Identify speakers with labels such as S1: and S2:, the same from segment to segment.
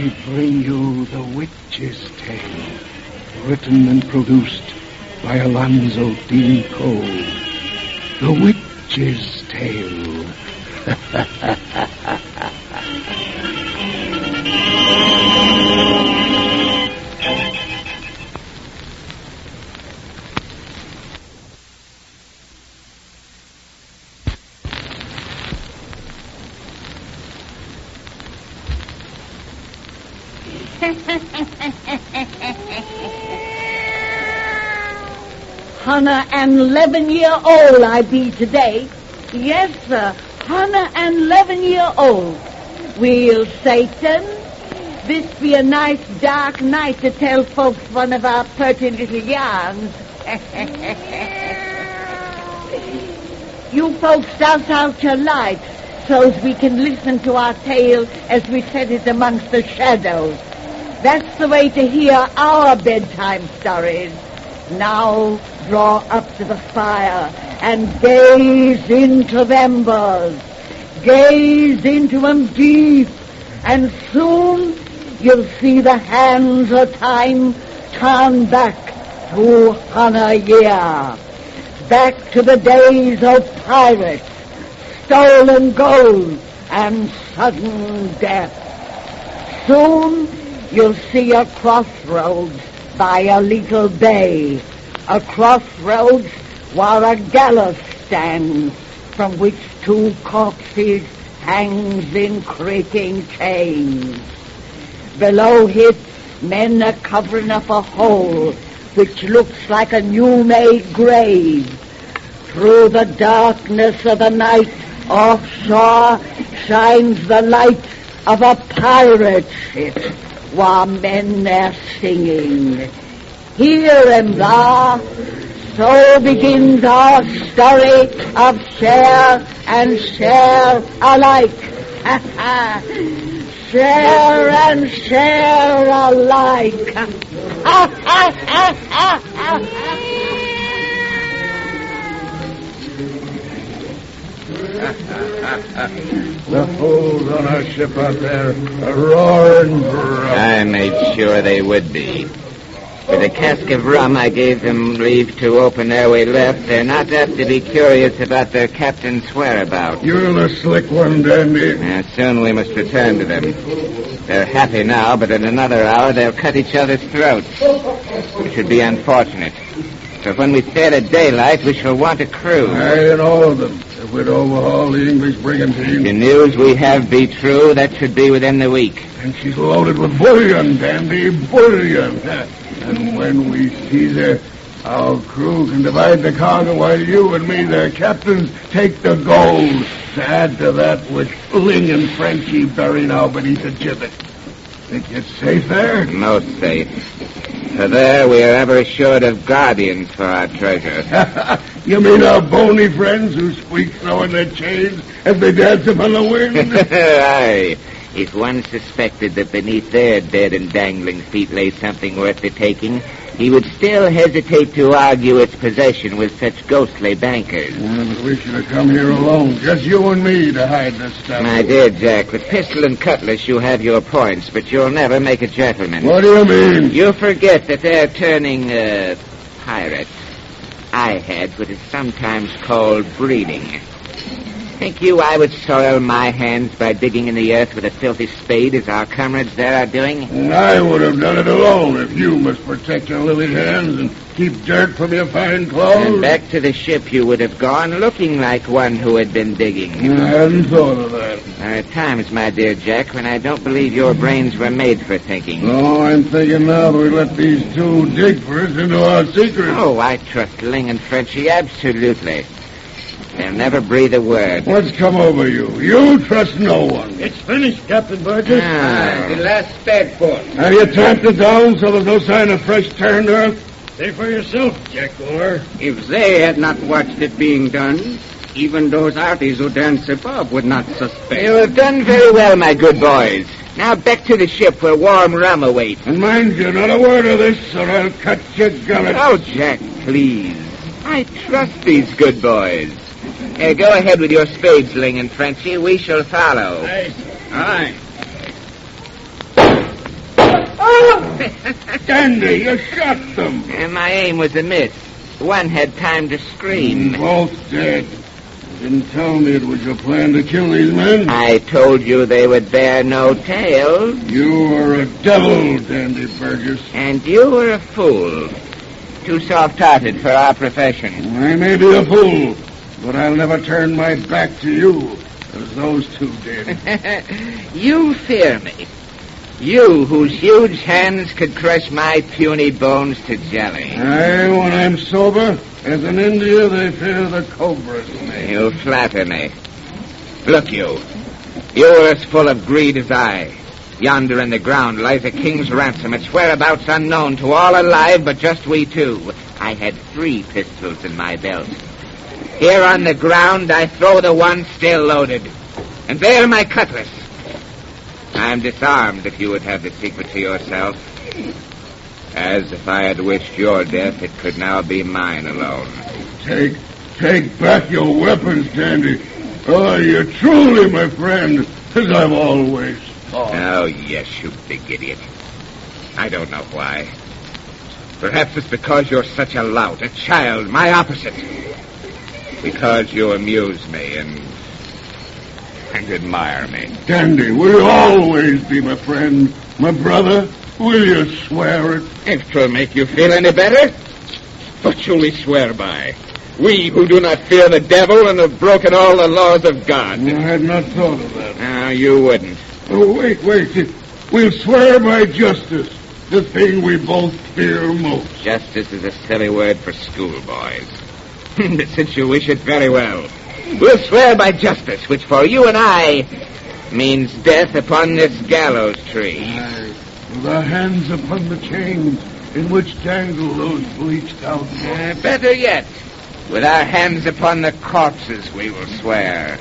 S1: we bring you The Witch's Tale, written and produced by Alonzo Deen Cole. The Witch's Tale.
S2: Hannah and 11-year-old I be today. Yes, sir, Hannah and 11-year-old. Well, Satan, this be a nice dark night to tell folks one of our pretty little yarns. You folks douse out your lights so's we can listen to our tale as we set it amongst the shadows. That's the way to hear our bedtime stories. Now draw up to the fire and gaze into the embers. Gaze into them deep, and soon you'll see the hands of time turn back to Hannah year. Back to the days of pirates, stolen gold, and sudden death. Soon you'll see a crossroads by a little bay, a crossroads where a gallows stands, from which 2 corpses hangs in creaking chains. Below it, men are covering up a hole which looks like a new-made grave. Through the darkness of the night, offshore shines the light of a pirate ship, while men are singing. Here and there, so begins our story of share and share alike. Share and share alike.
S1: The fools on our ship out there are roaring drunk.
S3: I made sure they would be. With a cask of rum, I gave them leave to open ere we left. They're not apt to be curious about their captain's whereabouts.
S1: You're the slick one, Dandy.
S3: Soon we must return to them. They're happy now, but in another hour they'll cut each other's throats. It should be unfortunate. So when we start at daylight, we shall want a crew.
S1: Aye, and all of them. If we'd overhaul the English brigantine.
S3: The news we have be true, that should be within the week.
S1: And she's loaded with bullion, Dandy, bullion. And when we seize her, our crew can divide the cargo while you and me, their captains, take the gold. To add to that, which Ling and Frenchie bury now beneath the gibbet. Think it's safe there?
S3: Most safe. For there we are ever assured of guardians for our treasure.
S1: You mean our bony friends who squeak so in their chains as they dance upon the wind?
S3: Aye. If one suspected that beneath their dead and dangling feet lay something worth the taking, he would still hesitate to argue its possession with such ghostly bankers.
S1: But we should have come here alone, just you and me, to hide this stuff.
S3: My dear Jack, with pistol and cutlass you have your points, but you'll never make a gentleman.
S1: What do you mean?
S3: You forget that they're turning, pirates. I had what is sometimes called breeding. Think you I would soil my hands by digging in the earth with a filthy spade as our comrades there are doing?
S1: And I would have done it alone if you must protect your lily hands and keep dirt from your fine clothes.
S3: And back to the ship you would have gone looking like one who had been digging.
S1: I hadn't thought of that.
S3: There are times, my dear Jack, when I don't believe your brains were made for thinking.
S1: Oh, I'm thinking now that we let these 2 dig for us into our secret.
S3: Oh, I trust Ling and Frenchie absolutely. They'll never breathe a word.
S1: What's come over you? You trust no one.
S4: It's finished, Captain Burgess.
S3: The last bagful.
S1: Have you tamped it down so there's no sign of fresh turned earth?
S4: Say for yourself, Jack Orr.
S5: If they had not watched it being done, even those arties who dance above would not suspect.
S3: You have done very well, my good boys. Now back to the ship where warm rum awaits.
S1: And mind you, not a word of this, or I'll cut your gullet.
S3: Oh, Jack, please. I trust these good boys. Go ahead with your spades, Ling and Frenchie. We shall follow.
S5: Aye.
S1: Dandy, you shot them.
S3: And my aim was a miss. One had time to scream.
S1: Both dead. You didn't tell me it was your plan to kill these men.
S3: I told you they would bear no tale.
S1: You were a devil, Dandy Burgess.
S3: And you were a fool. Too soft-hearted for our profession.
S1: I may be a fool, but I'll never turn my back to you, as those two did.
S3: You fear me. You, whose huge hands could crush my puny bones to jelly.
S1: Aye, when I'm sober, as in India, they fear the cobra's name.
S3: You flatter me. Look, you. You are as full of greed as I. Yonder in the ground lies a king's ransom, its whereabouts unknown to all alive but just we two. I had 3 pistols in my belt. Here on the ground, I throw the one still loaded. And there my cutlass. I'm disarmed if you would have the secret to yourself. As if I had wished your death, it could now be mine alone.
S1: Take back your weapons, Dandy. Oh, you're truly my friend, as I've always thought.
S3: Oh, yes, you big idiot. I don't know why. Perhaps it's because you're such a lout, a child, my opposite. Because you amuse me and admire me.
S1: Dandy, will you always be my friend, my brother? Will you swear it?
S3: If 'twill make you feel any better. What shall we swear by? We who do not fear the devil and have broken all the laws of God.
S1: I had not thought of that.
S3: No, you wouldn't.
S1: Oh, wait. We'll swear by justice, the thing we both fear most.
S3: Justice is a silly word for schoolboys. But since you wish it very well, we'll swear by justice, which for you and I means death upon this gallows tree.
S1: Aye, with our hands upon the chains in which dangle those bleached out bones.
S3: Better yet, with our hands upon the corpses we will swear.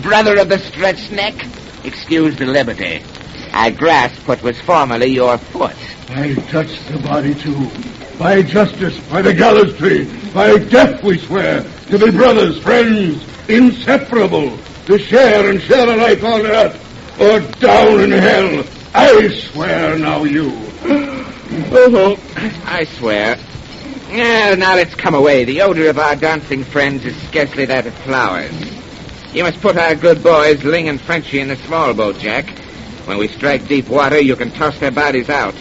S3: Brother of the stretched neck, excuse the liberty. I grasp what was formerly your foot.
S1: I touch the body too. By justice, by the gallows tree, by death we swear to be brothers, friends, inseparable, to share and share alike on earth or down in hell. I swear now you.
S3: Oh, I swear. Now let's come away. The odor of our dancing friends is scarcely that of flowers. You must put our good boys, Ling and Frenchie, in the small boat, Jack. When we strike deep water, you can toss their bodies out.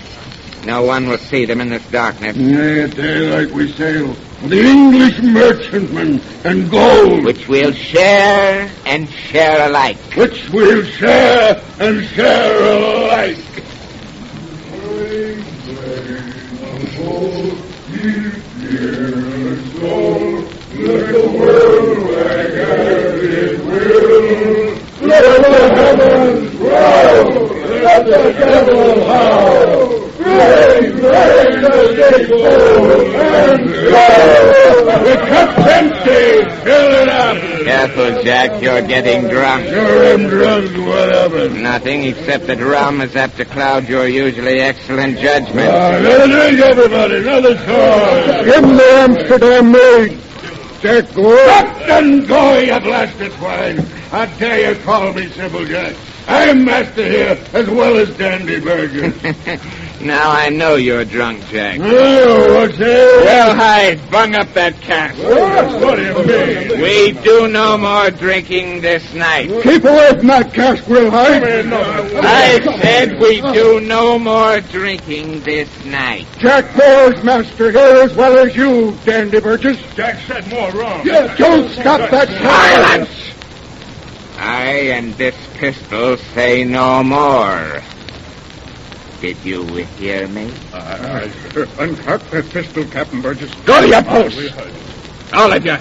S3: No one will see them in this darkness.
S1: Nay, at daylight we sail for the English merchantmen and gold.
S3: Which we'll share and share alike.
S1: Which we'll share and share alike. Let the world like as it will. Let the heavens grow. Let the devil howl. Raise the stateful and go. The cup's empty. Fill it up.
S3: Careful, Jack. You're getting drunk.
S1: Sure am drunk. What happened?
S3: Nothing except that rum is apt to cloud your usually excellent judgment.
S1: Another drink, everybody. Another toast.
S6: Give me the Amsterdam maid.
S1: Jack Gore. Captain Gore, you blasted swine. I dare you call me Simple Jack. I'm master here as well as Dandy Burgess.
S3: Now I know you're drunk, Jack.
S1: Oh, what's that?
S3: Well, Hyde, bung up that cask.
S1: What do you mean?
S3: We do no more drinking this night.
S6: Keep away from that cask, Will Hyde.
S3: I said we do no more drinking this night.
S6: Jack Gore's master here as well as you, Dandy Burgess.
S1: Jack said more wrong.
S6: Yeah, don't stop that
S3: Silence! I and this pistol say no more. Did you hear me?
S6: Uncock that pistol, Captain Burgess.
S3: Go to your post! All of you.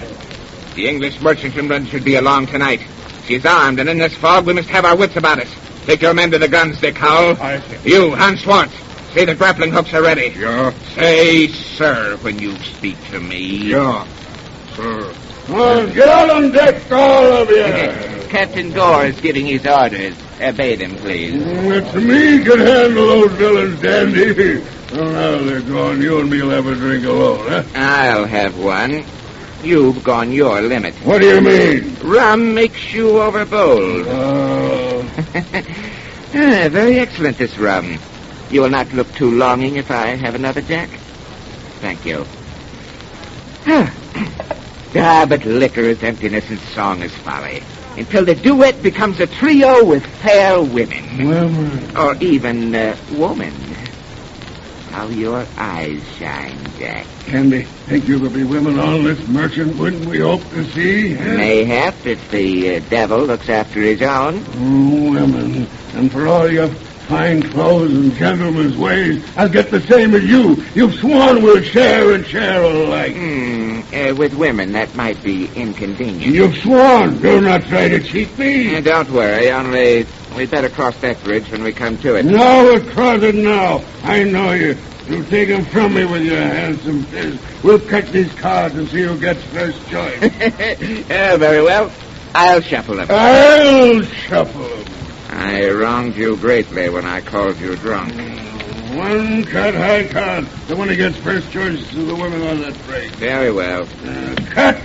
S3: The English merchantman should be along tonight. She's armed, and in this fog we must have our wits about us. Take your men to the guns, Dick Howell.
S1: Aye, sir.
S3: You, Hans Schwartz, see the grappling hooks are ready.
S1: Yeah.
S3: Say, sir, when you speak to me.
S1: Yeah, sir. Well, get out on deck, all of you.
S3: Captain Gore is giving his orders. Obey them, please.
S1: It's me can handle those villains, Dandy. Well, now they're gone. You and me'll have a drink alone, huh?
S3: I'll have one. You've gone your limit.
S1: What do you mean?
S3: Rum makes you overbold.
S1: Oh.
S3: Very excellent, this rum. You will not look too longing if I have another, Jack? Thank you. But liquor is emptiness and song is folly. Until the duet becomes a trio with fair women.
S1: Women.
S3: Or even woman. How your eyes shine, Jack.
S1: Candy, think you could be women on this merchant wouldn't we hope to see?
S3: Mayhap if the devil looks after his own.
S1: Oh, women. And for all your fine clothes and gentleman's ways, I'll get the same as you. You've sworn we'll share and share alike.
S3: With women, that might be inconvenient.
S1: You've sworn. Do not try to cheat me.
S3: Don't worry, only we'd better cross that bridge when we come to it.
S1: No, we'll cross it now. I know you. You take them from me with your handsome fist. We'll cut these cards and see who gets first choice.
S3: Very well. I'll shuffle them.
S1: I'll shuffle them.
S3: I wronged you greatly when I called you drunk.
S1: One cut, high card. The one who gets first choice to the women on that break.
S3: Very well.
S1: Cut.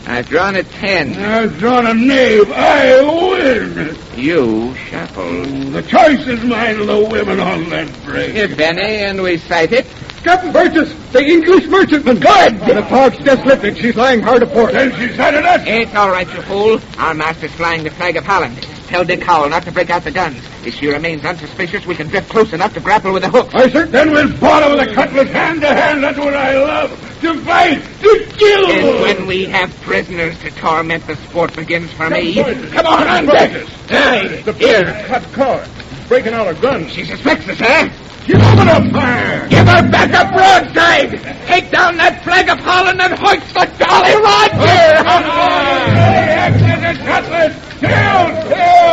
S3: I've drawn a 10.
S1: I've drawn a knave. I win.
S3: You shuffle.
S1: The choice is mine of the women on that break.
S3: If any, and we sight it.
S6: Captain Burgess, the English merchantman. Good. The fog's just lifted. She's lying hard aport.
S1: Then she sighted us.
S3: It's all right, you fool. Our master's flying the flag of Holland. Tell Dick Howell not to break out the guns. If she remains unsuspicious, we can drift close enough to grapple with the hook.
S1: I said then we'll ball her with a cutlass hand to hand. That's what I love. To fight, to kill.
S3: And when we have prisoners to torment, the sport begins for me.
S1: Come on deck.
S3: Hey,
S6: The
S3: here.
S6: cut cord. Breaking out a gun.
S3: She suspects us, eh?
S1: Give her a fire.
S3: Give her back a broadside! Take down that flag of Holland and hoist the Jolly Roger!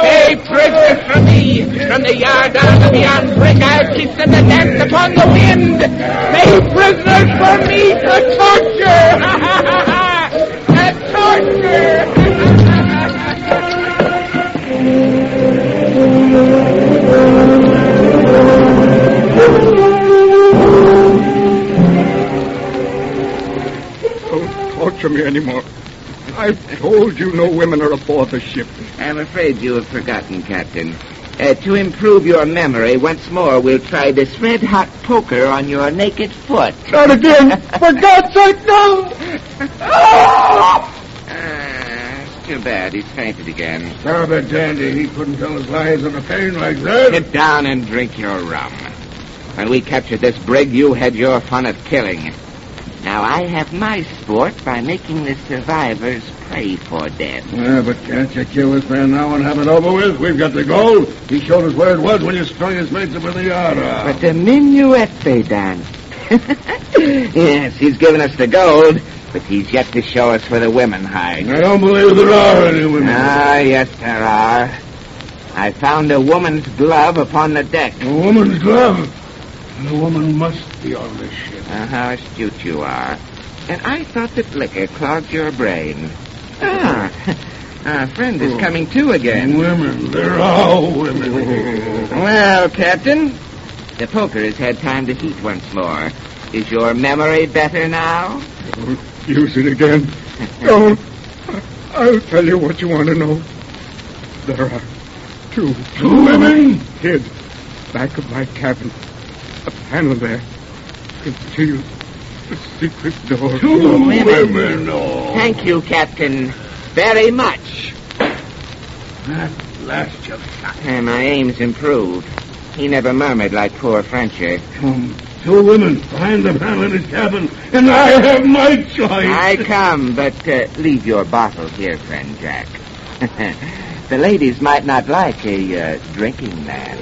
S3: Hey, prisoners from me! From the yard down to beyond break, I'll teach them to dance upon the wind! May prisoners for me to torture! To torture!
S6: Don't torture me anymore. I've told you no women are aboard the ship.
S3: I'm afraid you have forgotten, Captain. To improve your memory, once more we'll try this red-hot poker on your naked foot.
S6: Not again! For God's sake, no!
S3: It's too bad. He's fainted again.
S1: Stop it, Dandy. He couldn't tell his lies on the pain like that.
S3: Sit down and drink your rum. When we captured this brig, you had your fun of killing. Now I have my sport by making the survivors pray for death.
S1: Yeah, but can't you kill this man now and have it over with? We've got the gold. He showed us where it was when you strung his mates up in the yard.
S3: But the minuet they danced. Yes, he's given us the gold, but he's yet to show us where the women hide.
S1: I don't believe there are any women.
S3: Ah, yes, there are. I found a woman's glove upon the deck.
S1: A woman's glove. The woman must be on this ship.
S3: How astute you are. And I thought that liquor clogged your brain. Our friend is coming to again.
S1: Women. They're all women.
S3: Well, Captain, the poker has had time to heat once more. Is your memory better now?
S6: Don't use it again. Don't. I'll tell you what you want to know. There are two.
S1: Two women?
S6: Hid back of my cabin. A panel there. Concealed the secret door.
S1: Two women. Oh.
S3: Thank you, Captain, very much.
S1: At last you've shot.
S3: My aim's improved. He never murmured like poor Frenchy.
S1: Two women behind the panel in his cabin, and I have my choice.
S3: I come, but leave your bottle here, friend Jack. The ladies might not like a drinking man.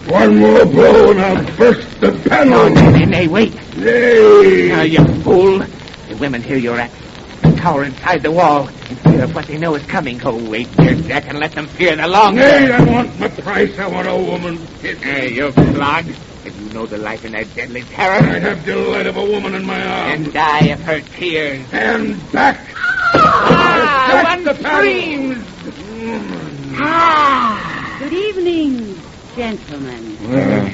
S1: One more blow and I'll burst the panel.
S3: Nay, wait.
S1: Nay.
S3: You fool. The women hear your act. Cower inside the wall in fear of what they know is coming. Oh, wait, dear Jack, and let them fear the long.
S1: Nay, I want my price. I want a woman.
S3: Hey, you clod. If you know the life in that deadly terror.
S1: I have delight of a woman in my arms.
S3: And die of her tears.
S1: And back.
S3: One screams.
S2: Good evening.
S7: gentlemen.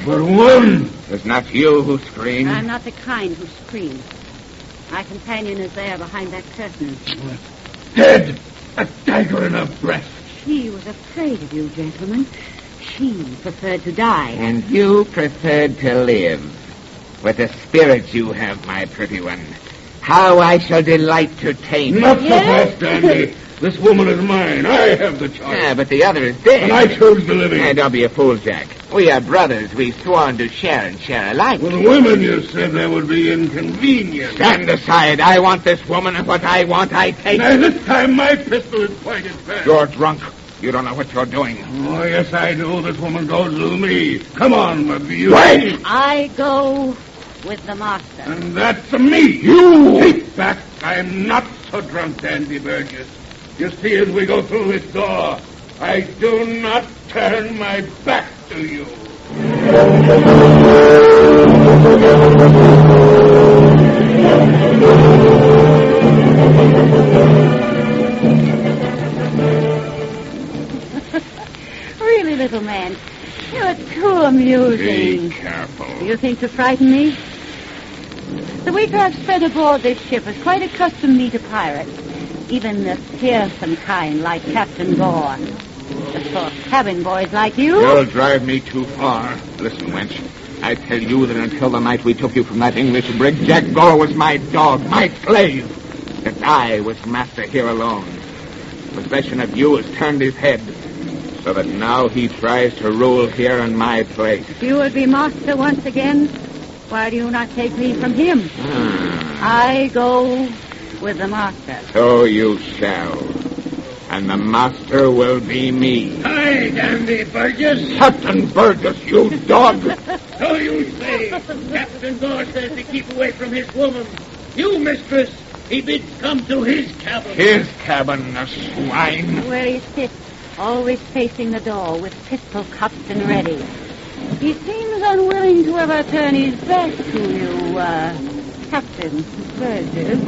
S1: But one.
S3: It's not you who screamed.
S7: I'm not the kind who screams. My companion is there behind that curtain.
S1: Dead. A dagger in her breast.
S7: She was afraid of you, gentlemen. She preferred to die.
S3: And you preferred to live. With the spirit you have, my pretty one. How I shall delight to tame
S1: Not
S3: you.
S1: so fast, Dandy. This woman is mine. I have the choice.
S3: Yeah, but the other is dead.
S1: And I choose the living.
S3: Hey, don't be a fool, Jack. We are brothers. We've sworn to share and share alike.
S1: With women, you said there would be inconvenience.
S3: Stand aside. I want this woman, and what I want, I take.
S1: Now, this time my pistol is pointed first.
S3: You're drunk. You don't know what you're doing.
S1: Oh, yes, I do. This woman goes with me. Come on, my beauty.
S3: Wait!
S7: I go with the master.
S1: And that's me. You! Take back. I'm not so drunk, Dandy Burgess. You see, as we go through this door, I do not turn my back to you.
S7: Really, little man, you're too amusing.
S3: Be careful.
S7: Do you think to frighten me? The week I've spent aboard this ship has quite accustomed me to pirates, even the fearsome kind like Captain Gore. Just for cabin boys like you.
S3: You'll drive me too far. Listen, wench. I tell you that until the night we took you from that English brig, Jack Gore was my dog, my slave. That I was master here alone. Possession of you has turned his head, so that now he tries to rule here in my place.
S7: If you would be master once again, why do you not take me from him? I go with the master.
S3: So you shall. And the master will be me.
S4: Hi, Dandy Burgess.
S3: Captain Burgess, you dog!
S4: So you say. Captain Gore says to keep away from his woman. You, mistress, he bids come to his cabin.
S3: His cabin, the swine.
S7: Where he sits, always facing the door with pistol cocked and ready. He seems unwilling to ever turn his back to you, Captain Burgess.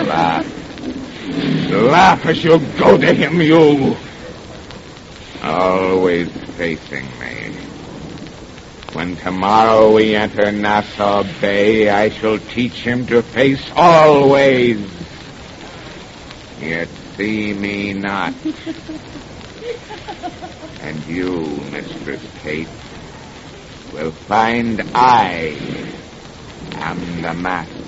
S3: Laugh. Laugh as you go to him, you. Always facing me. When tomorrow we enter Nassau Bay, I shall teach him to face always. Yet see me not. And you, Mistress Kate, will find I am the master.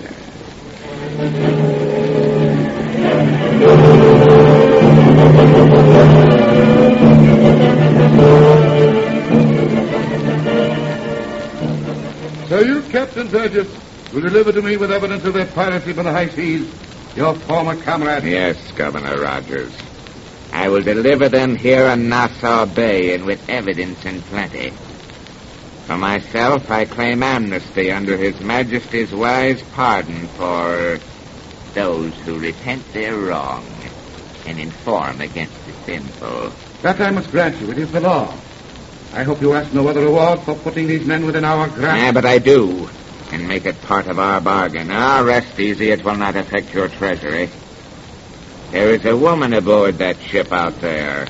S1: So you, Captain Burgess, will deliver to me with evidence of their piracy from the high seas your former comrade?
S3: Yes, Governor Rogers. I will deliver them here in Nassau Bay and with evidence in plenty. For myself, I claim amnesty under His Majesty's wise pardon for those who repent their wrong and inform against the sinful.
S1: That I must grant you. It is the law. I hope you ask no other reward for putting these men within our grasp.
S3: Yeah, but I do, and make it part of our bargain. Now, rest easy. It will not affect your treasury. There is a woman aboard that ship out there.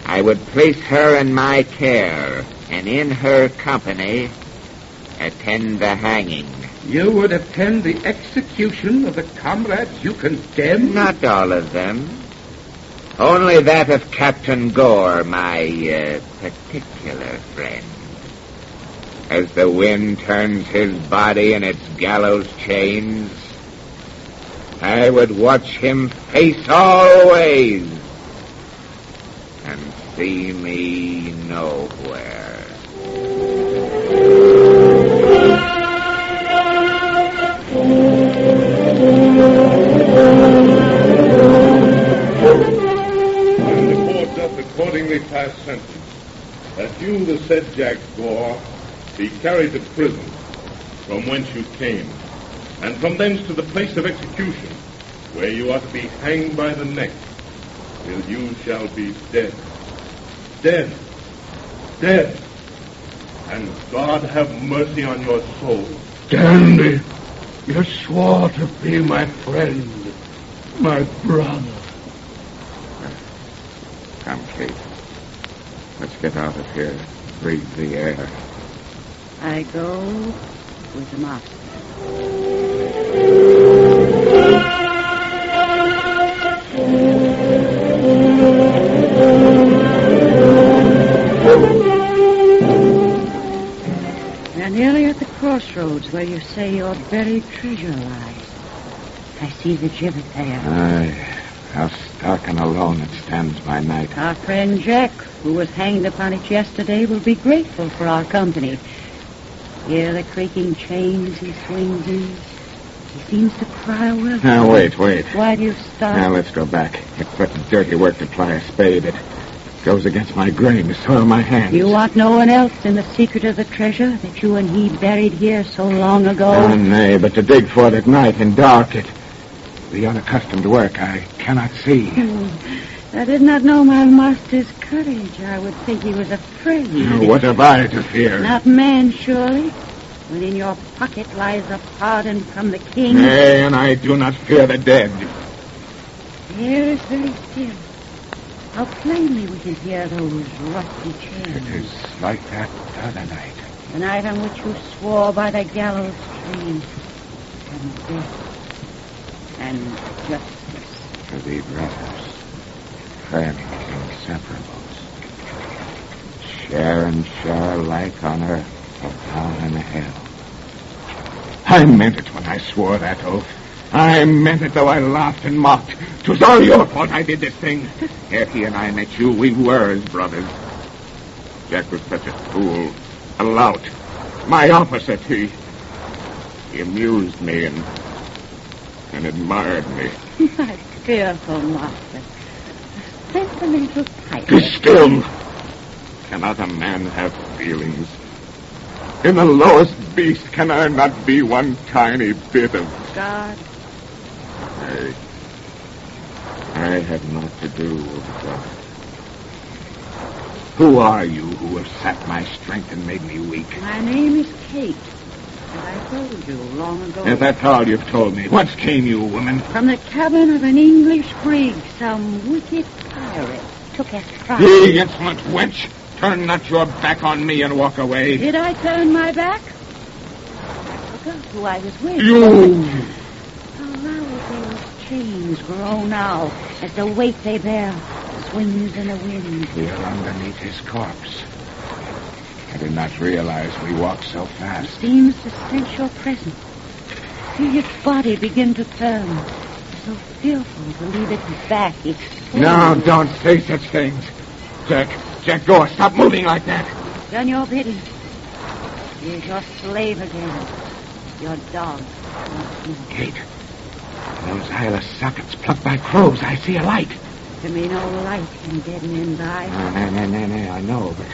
S3: I would place her in my care, and in her company, attend the hanging.
S1: You would attend the execution of the comrades you condemn?
S3: Not all of them. Only that of Captain Gore, my particular friend. As the wind turns his body in its gallows chains, I would watch him face always and see me nowhere.
S8: Accordingly pass sentence that you, the said Jack Gore, be carried to prison from whence you came, and from thence to the place of execution, where you are to be hanged by the neck, till you shall be dead. Dead. Dead. And God have mercy on your soul.
S1: Dandy, you swore to be my friend, my brother.
S3: Come, Kate. Let's get out of here. Breathe the air.
S7: I go with the master. We're nearly at the crossroads where you say your buried treasure lies. I see the gibbet there.
S3: Aye. How stark and alone it stands by night.
S7: Our friend Jack, who was hanged upon it yesterday, will be grateful for our company. Hear the creaking chains he swings in. He seems to cry a welcome.
S3: Now, wait.
S7: Why do you stop?
S3: Now, let's go back. It's but dirty work to ply a spade. It goes against my grain to soil my hands.
S7: You want no one else in the secret of the treasure that you and he buried here so long ago?
S3: Oh, nay, but to dig for it at night in dark, it... The unaccustomed work I cannot see.
S7: I did not know my master's courage. I would think he was afraid.
S3: Now, what have I to fear?
S7: Not man, surely. When in your pocket lies a pardon from the king.
S3: Nay, and I do not fear the dead.
S7: Here is very still. How plainly we can hear those rusty chains.
S3: It is like that other night.
S7: The night on which you swore by the gallows tree. And death. And justice.
S3: To be brothers, friends, inseparables. Share and share alike on earth, or down in hell. I meant it when I swore that oath. I meant it though I laughed and mocked. 'Twas all your fault I did this thing. Ere he and I met you, we were as brothers. Jack was such a fool, a lout. My opposite, he amused me and admired me.
S7: My fearful master. A sentimental type.
S3: Be still. Cannot a man have feelings? In the lowest beast, can there not be one tiny bit of...
S7: God.
S3: I have naught to do with God. Who are you who have sapped my strength and made me weak?
S7: My name is Kate. As I told you long ago.
S3: If that's all you've told me, whence came you, woman?
S7: From the cabin of an English brig, some wicked pirate took us prize.
S3: Ye insolent wench! Turn not your back on me and walk away.
S7: Did I turn my back? I forgot who I was with.
S3: You!
S7: How loud those chains grow now as the weight they bear swings in the wind.
S3: We are underneath his corpse. I did not realize we walked so fast.
S7: Seems to sense your presence. See his body begin to turn. So fearful to leave it back. It's
S3: No, don't say such things. Jack, go. Stop moving like that.
S7: Done your bidding. Here's your slave again. Your dog.
S3: Kate, those eyeless sockets plucked by crows. I see a light.
S7: There can be no light in dead men's eyes.
S3: Nay, I know, but...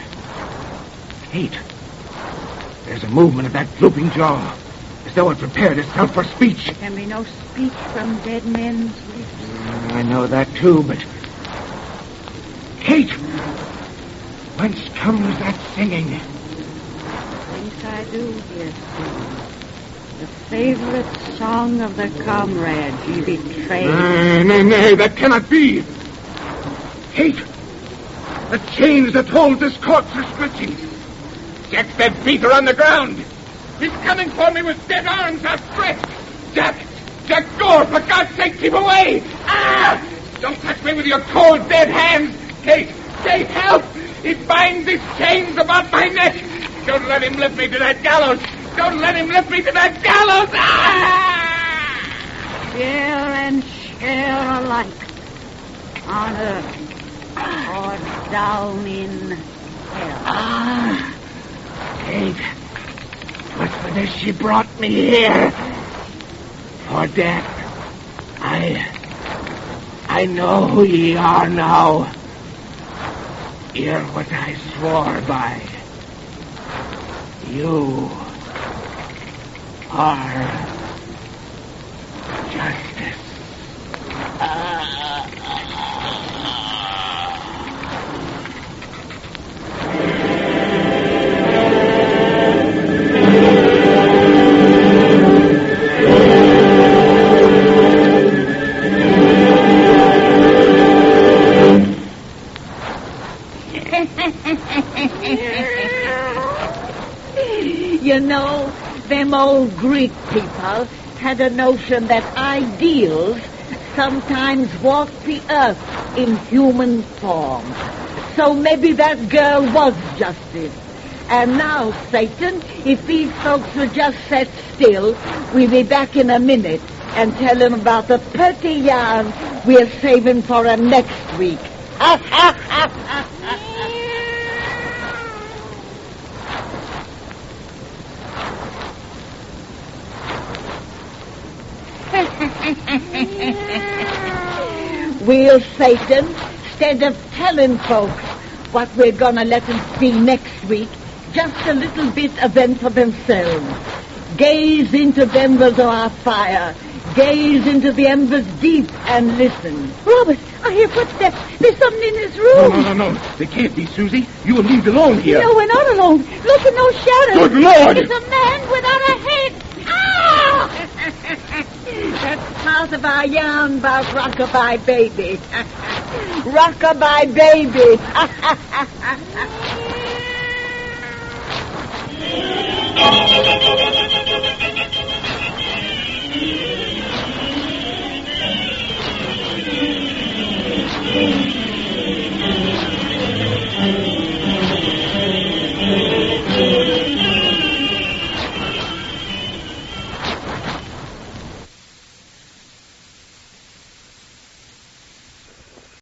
S3: Kate, there's a movement of that drooping jaw, as though it prepared itself for speech.
S7: There can be no speech from dead men's lips.
S3: I know that, too, but... Kate! Whence comes that singing?
S7: Thinks I do hear sing. The favorite song of the comrades ye betrayed.
S3: Nay, that cannot be. Kate! The chains that hold this corpse are stretching. Jack's dead feet are on the ground. He's coming for me with dead arms outstretched. Jack, go! For God's sake, keep away! Ah! Don't touch me with your cold, dead hands. Kate, help! He binds his chains about my neck. Don't let him lift me to that gallows. Ah!
S7: Share and share alike. On earth. Or down in hell.
S3: Kate, but for this she brought me here. For death. I know who ye are now. Hear what I swore by. You are justice.
S2: You know, them old Greek people had a notion that ideals sometimes walk the earth in human form. So maybe that girl was justice. And now, Satan, if these folks would just sit still, we'll be back in a minute and tell them about the pretty yarn we're saving for them next week. Well, Satan, instead of telling folks what we're going to let them see next week, just a little bit of them for themselves. Gaze into the embers of our fire. Gaze into the embers deep and listen.
S9: Robert, I hear footsteps. There's something in this room.
S6: No. They can't be, Susie. You and me belong here.
S9: No, we're not alone. Look in those shadows.
S6: Good Lord!
S9: It's a man without a head. Ah!
S2: That's part of our yarn about Rockabye Baby. Rockabye Baby.